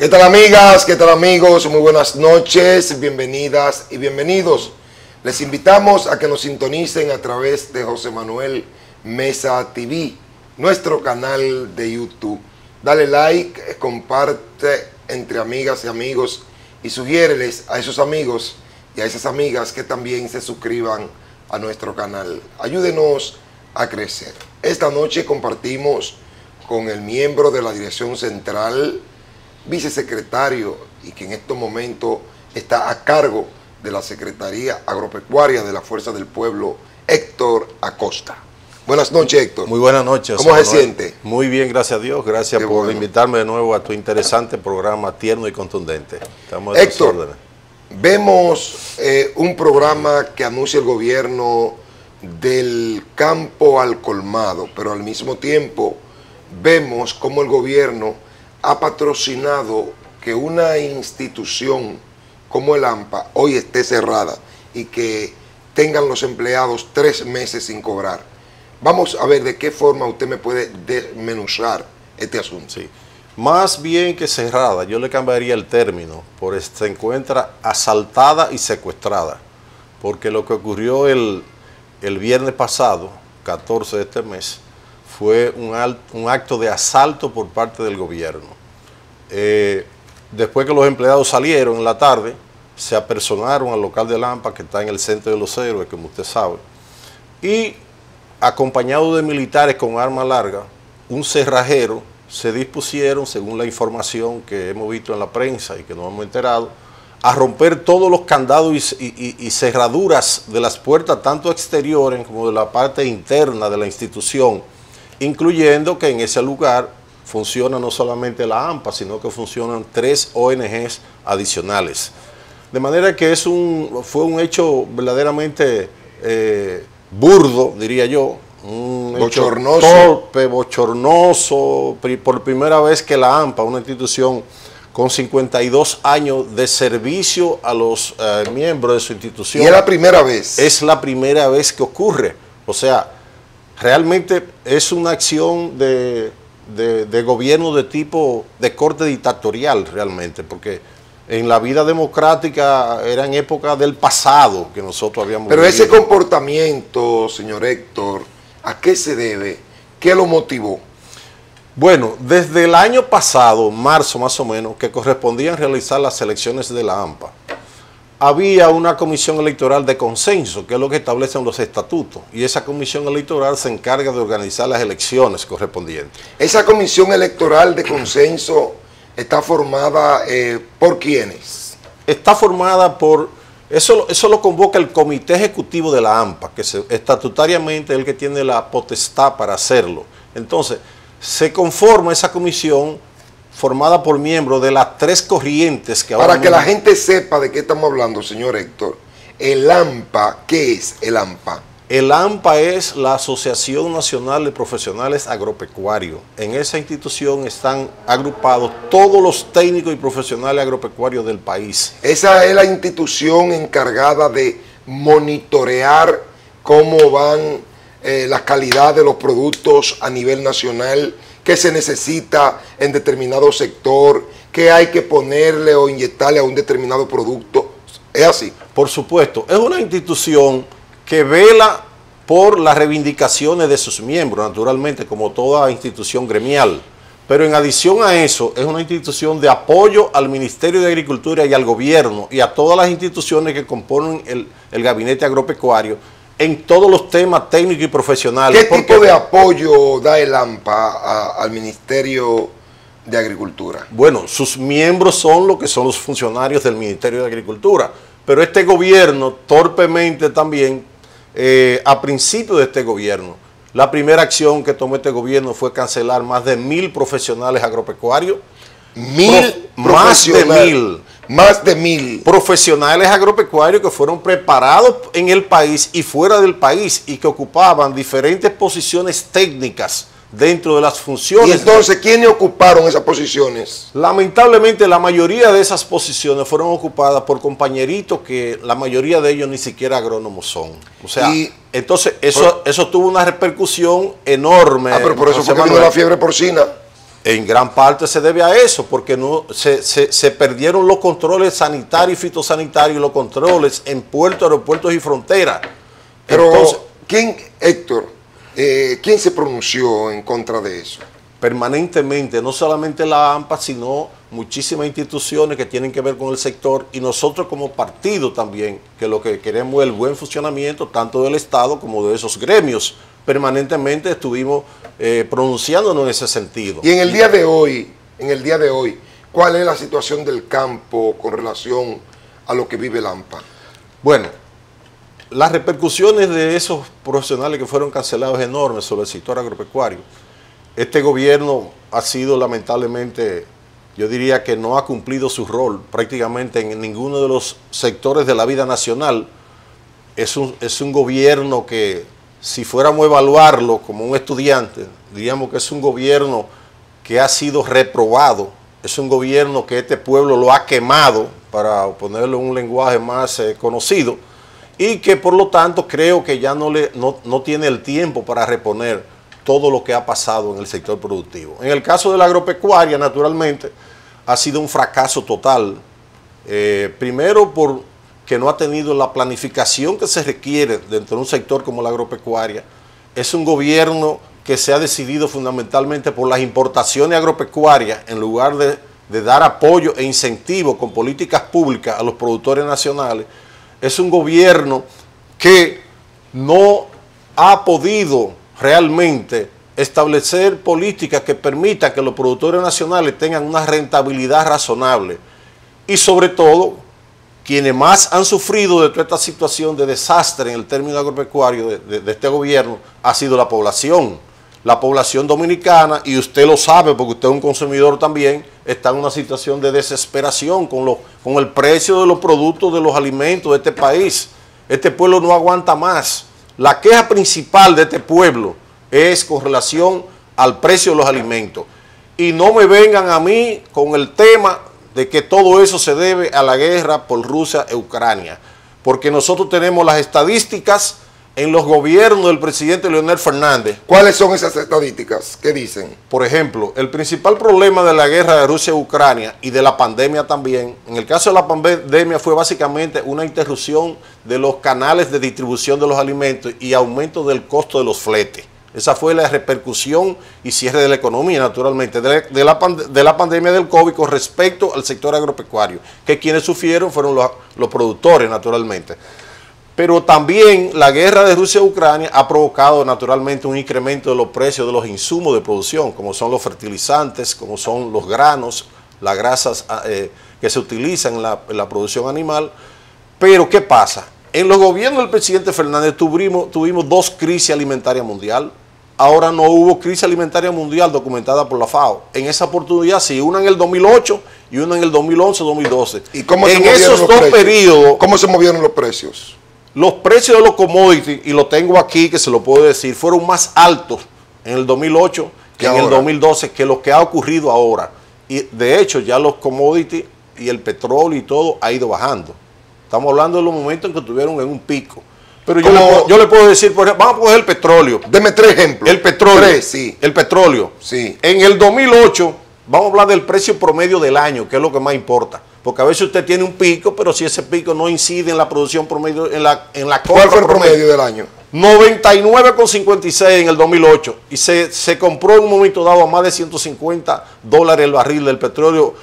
¿Qué tal amigas? ¿Qué tal amigos? Muy buenas noches, bienvenidas y bienvenidos. Les invitamos a que nos sintonicen a través de José Manuel Mesa TV, nuestro canal de YouTube. Dale like, comparte entre amigas y amigos y sugiéreles a esos amigos y a esas amigas que también se suscriban a nuestro canal. Ayúdenos a crecer. Esta noche compartimos con el miembro de la Dirección Central, vicesecretario y que en estos momentos está a cargo de la Secretaría Agropecuaria de la Fuerza del Pueblo, Héctor Acosta. Buenas noches, Héctor. Muy buenas noches. ¿Cómo se siente? Muy bien, gracias a Dios. Gracias por invitarme de nuevo a tu interesante programa tierno y contundente. Estamos a tus órdenes. Vemos un programa que anuncia el gobierno del campo al colmado, pero al mismo tiempo vemos cómo el gobierno ha patrocinado que una institución como el AMPA hoy esté cerrada y que tengan los empleados 3 meses sin cobrar. Vamos a ver de qué forma usted me puede desmenuzar este asunto. Sí. Más bien que cerrada, yo le cambiaría el término, se encuentra asaltada y secuestrada, porque lo que ocurrió el viernes pasado, 14 de este mes, fue un acto de asalto por parte del gobierno. Después que los empleados salieron en la tarde, se apersonaron al local de AMPA, que está en el Centro de los Héroes, como usted sabe, y acompañados de militares con arma larga, un cerrajero, se dispusieron, según la información que hemos visto en la prensa y que nos hemos enterado, a romper todos los candados y cerraduras de las puertas, tanto exteriores como de la parte interna de la institución, incluyendo que en ese lugar funciona no solamente la AMPA, sino que funcionan 3 ONGs adicionales. De manera que fue un hecho verdaderamente burdo, diría yo, un bochornoso. Torpe, bochornoso, por primera vez que la AMPA, una institución con 52 años de servicio a los miembros de su institución. ¿Y es la primera vez? Es la primera vez que ocurre. O sea, realmente es una acción de gobierno de tipo, de corte dictatorial realmente, porque en la vida democrática era en época del pasado que nosotros habíamos Pero vivido. ese comportamiento, señor Héctor, ¿a qué se debe? ¿Qué lo motivó? Bueno, desde el año pasado, marzo más o menos, que correspondían realizar las elecciones de la AMPA, había una comisión electoral de consenso, que es lo que establecen los estatutos, y esa comisión electoral se encarga de organizar las elecciones correspondientes. Esa comisión electoral de consenso está formada ¿por quiénes? Está formada por, eso lo convoca el Comité Ejecutivo de la AMPA, que estatutariamente es el que tiene la potestad para hacerlo. Entonces, se conforma esa comisión formada por miembros de las 3 corrientes que ahora... Para que la gente sepa de qué estamos hablando, señor Héctor, el AMPA, ¿qué es el AMPA? El AMPA es la Asociación Nacional de Profesionales Agropecuarios. En esa institución están agrupados todos los técnicos y profesionales agropecuarios del país. Esa es la institución encargada de monitorear cómo van la calidad de los productos a nivel nacional, qué se necesita en determinado sector, qué hay que ponerle o inyectarle a un determinado producto. ¿Es así? Por supuesto, es una institución que vela por las reivindicaciones de sus miembros, naturalmente, como toda institución gremial. Pero en adición a eso, es una institución de apoyo al Ministerio de Agricultura y al gobierno y a todas las instituciones que componen el gabinete agropecuario en todos los temas técnicos y profesionales. ¿Qué tipo de apoyo da el AMPA al Ministerio de Agricultura? Bueno, sus miembros son lo que son los funcionarios del Ministerio de Agricultura, pero este gobierno torpemente también, a principio de este gobierno, la primera acción que tomó este gobierno fue cancelar más de 1000 profesionales agropecuarios. Más de 1000 profesionales agropecuarios que fueron preparados en el país y fuera del país y que ocupaban diferentes posiciones técnicas dentro de las funciones. ¿Y entonces quiénes ocuparon esas posiciones? Lamentablemente la mayoría de esas posiciones fueron ocupadas por compañeritos que la mayoría de ellos ni siquiera agrónomos son. O sea, entonces eso tuvo una repercusión enorme. Pero por eso fue que vino la fiebre porcina. En gran parte se debe a eso, porque no se perdieron los controles sanitarios y fitosanitarios, los controles en puertos, aeropuertos y fronteras. Pero, entonces, Héctor, ¿quién se pronunció en contra de eso? Permanentemente, no solamente la AMPA, sino muchísimas instituciones que tienen que ver con el sector, y nosotros como partido también, que lo que queremos es el buen funcionamiento tanto del Estado como de esos gremios. Permanentemente estuvimos pronunciándonos en ese sentido. Y en el día de hoy, ¿cuál es la situación del campo con relación a lo que vive el AMPA? Bueno, las repercusiones de esos profesionales que fueron cancelados es enormes sobre el sector agropecuario. Este gobierno ha sido lamentablemente, yo diría que no ha cumplido su rol prácticamente en ninguno de los sectores de la vida nacional. Es un gobierno que, si fuéramos a evaluarlo como un estudiante, diríamos que es un gobierno que ha sido reprobado, es un gobierno que este pueblo lo ha quemado, para ponerlo en un lenguaje más conocido, y que por lo tanto creo que ya no tiene el tiempo para reponer todo lo que ha pasado en el sector productivo. En el caso de la agropecuaria, naturalmente, ha sido un fracaso total. Primero porque no ha tenido la planificación que se requiere dentro de un sector como la agropecuaria. Es un gobierno que se ha decidido fundamentalmente por las importaciones agropecuarias en lugar de dar apoyo e incentivo con políticas públicas a los productores nacionales. Es un gobierno que no ha podido realmente establecer políticas que permitan que los productores nacionales tengan una rentabilidad razonable. Y sobre todo, quienes más han sufrido de toda esta situación de desastre en el término agropecuario de este gobierno ha sido la población dominicana, y usted lo sabe porque usted es un consumidor también, está en una situación de desesperación con el precio de los productos, de los alimentos de este país. Este pueblo no aguanta más. La queja principal de este pueblo es con relación al precio de los alimentos. Y no me vengan a mí con el tema de que todo eso se debe a la guerra por Rusia e Ucrania, porque nosotros tenemos las estadísticas en los gobiernos del presidente Leonel Fernández. ¿Cuáles son esas estadísticas? ¿Qué dicen? Por ejemplo, el principal problema de la guerra de Rusia e Ucrania y de la pandemia también, en el caso de la pandemia fue básicamente una interrupción de los canales de distribución de los alimentos y aumento del costo de los fletes. Esa fue la repercusión y cierre de la economía, naturalmente, de la pandemia del COVID con respecto al sector agropecuario, que quienes sufrieron fueron los productores, naturalmente. Pero también la guerra de Rusia y Ucrania ha provocado naturalmente un incremento de los precios de los insumos de producción, como son los fertilizantes, como son los granos, las grasas que se utilizan en la producción animal. Pero ¿qué pasa? En los gobiernos del presidente Fernández tuvimos dos crisis alimentarias mundiales. Ahora no hubo crisis alimentaria mundial documentada por la FAO. En esa oportunidad sí, una en el 2008 y una en el 2011-2012. ¿Y cómo en esos dos periodos? ¿Cómo se movieron los precios? Los precios de los commodities, y lo tengo aquí que se lo puedo decir, fueron más altos en el 2008 que en el 2012, que lo que ha ocurrido ahora. Y de hecho ya los commodities y el petróleo y todo ha ido bajando. Estamos hablando de los momentos en que estuvieron en un pico. Pero yo le puedo decir, por ejemplo, vamos a coger el petróleo. Deme 3 ejemplos. El petróleo. 3, sí. El petróleo. Sí. En el 2008, vamos a hablar del precio promedio del año, que es lo que más importa. Porque a veces usted tiene un pico, pero si ese pico no incide en la producción promedio, en la compra. ¿Cuál fue el promedio del año? 99,56 en el 2008. Y se compró en un momento dado a más de $150 el barril del petróleo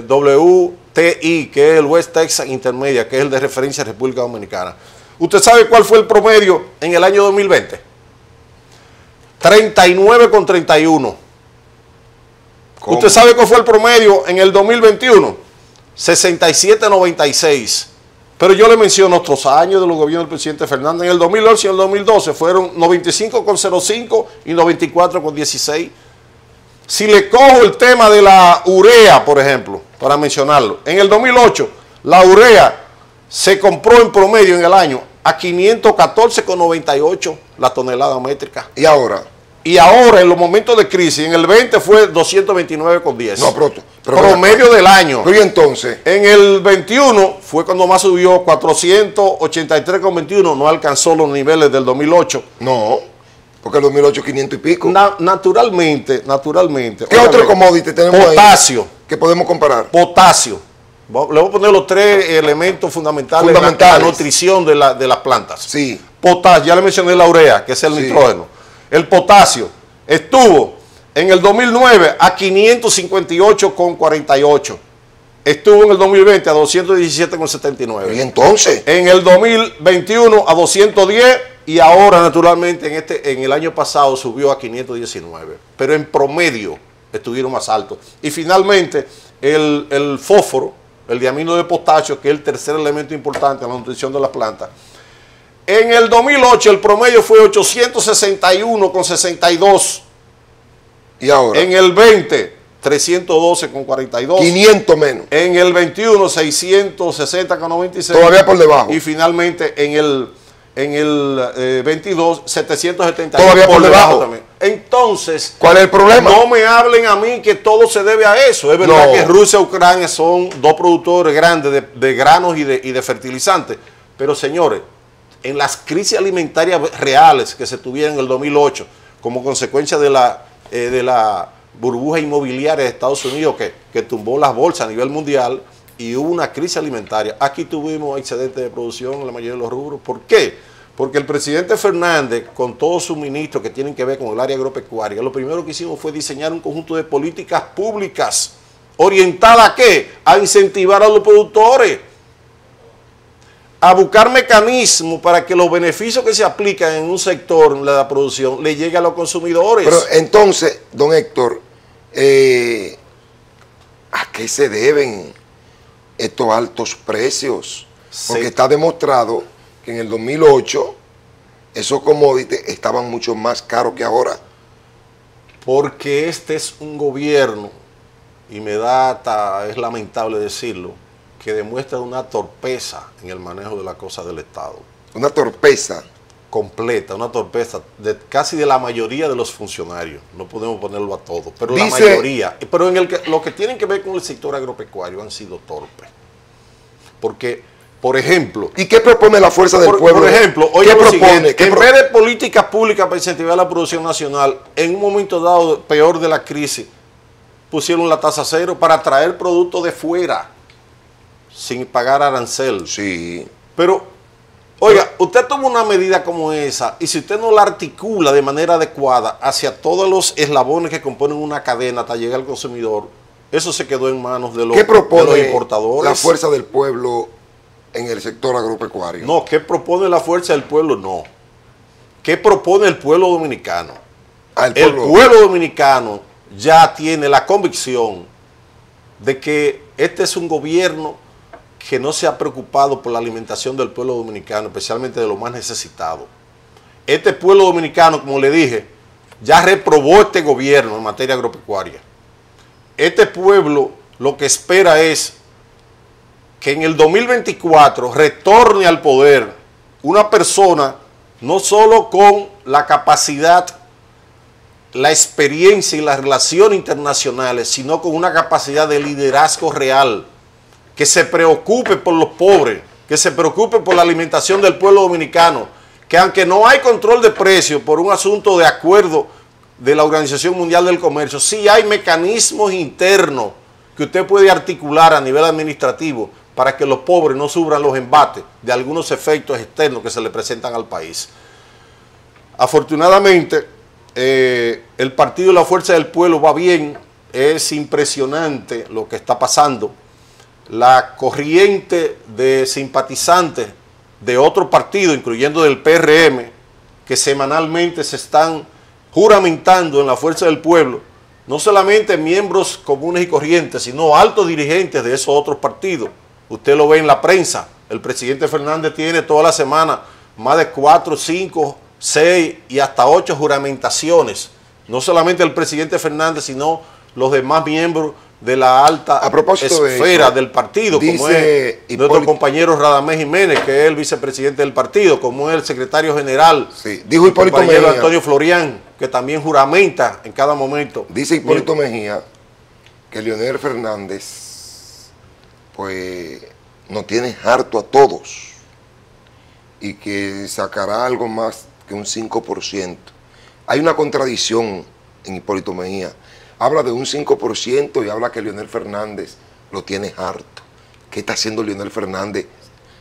WTI, que es el West Texas Intermedia, que es el de referencia de República Dominicana. ¿Usted sabe cuál fue el promedio en el año 2020? 39,31. ¿Cómo? ¿Usted sabe cuál fue el promedio en el 2021? 67,96. Pero yo le menciono otros años de los gobiernos del presidente Fernández. En el 2011 y en el 2012 fueron 95,05 y 94,16. Si le cojo el tema de la urea, por ejemplo, para mencionarlo, en el 2008 la urea se compró en promedio en el año a 514,98 la tonelada métrica. ¿Y ahora? Y ahora, en los momentos de crisis, en el 20 fue 229,10. No, pero promedio del año. ¿Y entonces? En el 21 fue cuando más subió, 483,21, no alcanzó los niveles del 2008. No. Porque el 2008 500 y pico. Naturalmente. ¿Qué otro commodity tenemos ahí? Potasio. Que podemos comparar. Potasio. Le voy a poner los 3 elementos fundamentales. De la nutrición de las plantas. Sí. Potasio, ya le mencioné la urea, que es el nitrógeno. El potasio estuvo en el 2009 a 558,48. Estuvo en el 2020 a 217,79. ¿Y entonces? En el 2021 a 210 y ahora naturalmente en el año pasado subió a 519. Pero en promedio estuvieron más altos. Y finalmente el fósforo, el diamino de potasio, que es el tercer elemento importante en la nutrición de las plantas. En el 2008 el promedio fue 861,62. ¿Y ahora? En el 20, 312,42. 500 menos. En el 21, 660,96. Todavía por debajo. Y finalmente en el 22, 771. Todavía por debajo también. Entonces, ¿cuál es el problema? No me hablen a mí que todo se debe a eso. Es verdad que Rusia y Ucrania son dos productores grandes de granos y de fertilizantes. Pero señores, en las crisis alimentarias reales que se tuvieron en el 2008, como consecuencia de la burbuja inmobiliaria de Estados Unidos que tumbó las bolsas a nivel mundial y hubo una crisis alimentaria. Aquí tuvimos excedentes de producción en la mayoría de los rubros. ¿Por qué? Porque el presidente Fernández, con todos sus ministros que tienen que ver con el área agropecuaria, lo primero que hicimos fue diseñar un conjunto de políticas públicas orientadas ¿a qué? A incentivar a los productores, a buscar mecanismos para que los beneficios que se aplican en un sector de la producción le lleguen a los consumidores. Pero entonces, don Héctor, ¿a qué se deben estos altos precios? Porque está demostrado que en el 2008 esos commodities estaban mucho más caros que ahora. Porque este es un gobierno, y es lamentable decirlo, que demuestra una torpeza en el manejo de las cosas del Estado. Una torpeza. Completa, una torpeza casi de la mayoría de los funcionarios. No podemos ponerlo a todos, pero la mayoría. Pero lo que tienen que ver con el sector agropecuario han sido torpes. Porque, por ejemplo... ¿Y qué propone la Fuerza del Pueblo? Por ejemplo, ¿qué propone? En vez de políticas públicas para incentivar la producción nacional, en un momento dado, peor de la crisis, pusieron la tasa cero para traer productos de fuera, sin pagar arancel. Sí. Pero, oiga, usted toma una medida como esa y si usted no la articula de manera adecuada hacia todos los eslabones que componen una cadena hasta llegar al consumidor, eso se quedó en manos de los importadores. La Fuerza del Pueblo en el sector agropecuario? No, ¿qué propone la Fuerza del Pueblo? No. ¿Qué propone el pueblo dominicano? El pueblo dominicano ya tiene la convicción de que este es un gobierno que no se ha preocupado por la alimentación del pueblo dominicano, especialmente de los más necesitados. Este pueblo dominicano, como le dije, ya reprobó este gobierno en materia agropecuaria. Este pueblo lo que espera es que en el 2024 retorne al poder una persona no solo con la capacidad, la experiencia y las relaciones internacionales, sino con una capacidad de liderazgo real, que se preocupe por los pobres, que se preocupe por la alimentación del pueblo dominicano, que aunque no hay control de precios por un asunto de acuerdo de la Organización Mundial del Comercio, sí hay mecanismos internos que usted puede articular a nivel administrativo para que los pobres no sufran los embates de algunos efectos externos que se le presentan al país. Afortunadamente, el partido de la Fuerza del Pueblo va bien, es impresionante lo que está pasando. La corriente de simpatizantes de otro partido, incluyendo del PRM, que semanalmente se están juramentando en la Fuerza del Pueblo, no solamente miembros comunes y corrientes, sino altos dirigentes de esos otros partidos. Usted lo ve en la prensa. El presidente Fernández tiene toda la semana más de 4, 5, 6 y hasta 8 juramentaciones. No solamente el presidente Fernández, sino los demás miembros de la alta esfera del partido, como es nuestro compañero Radamés Jiménez, que es el vicepresidente del partido, como es el secretario general, dijo Hipólito compañero Mejía, Antonio Florián, que también juramenta en cada momento. Dice Hipólito Mejía que Leonel Fernández pues nos tiene harto a todos y que sacará algo más que un 5%. hay una contradicción en Hipólito Mejía. Habla de un 5% y habla que Leonel Fernández lo tiene harto. ¿Qué está haciendo Leonel Fernández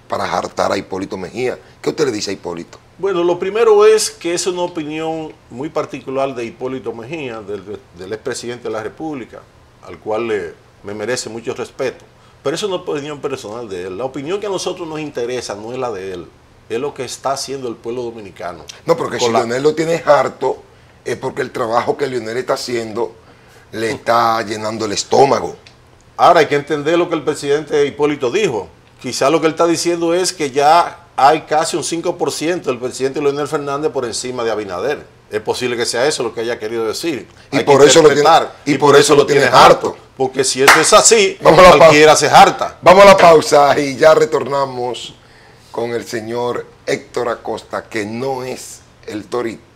para hartar a Hipólito Mejía? ¿Qué usted le dice a Hipólito? Bueno, lo primero es que es una opinión muy particular de Hipólito Mejía, del expresidente de la República, al cual me merece mucho respeto. Pero eso es una opinión personal de él. La opinión que a nosotros nos interesa no es la de él, es lo que está haciendo el pueblo dominicano. No, porque si Leonel lo tiene harto, es porque el trabajo que Leonel está haciendo le está llenando el estómago. Ahora hay que entender lo que el presidente Hipólito dijo. Quizá lo que él está diciendo es que ya hay casi un 5% del presidente Leonel Fernández por encima de Abinader. Es posible que sea eso lo que haya querido decir. Y por eso lo tiene harto. Porque si eso es así, cualquiera se harta. Vamos a la pausa y ya retornamos con el señor Héctor Acosta, que no es el Torito.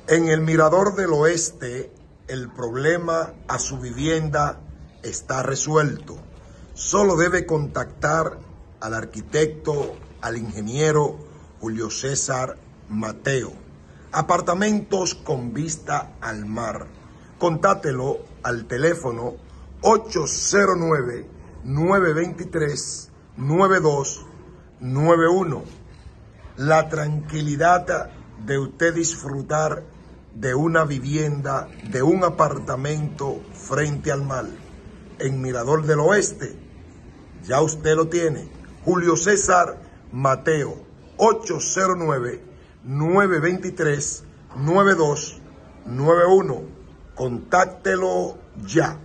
En el Mirador del Oeste, el problema a su vivienda está resuelto. Solo debe contactar al arquitecto, al ingeniero Julio César Mateo. Apartamentos con vista al mar. Contáctelo al teléfono 809-923-9291. La tranquilidad de usted disfrutar de una vivienda, de un apartamento frente al mar, en Mirador del Oeste, ya usted lo tiene. Julio César Mateo, 809-923-9291. Contáctelo ya.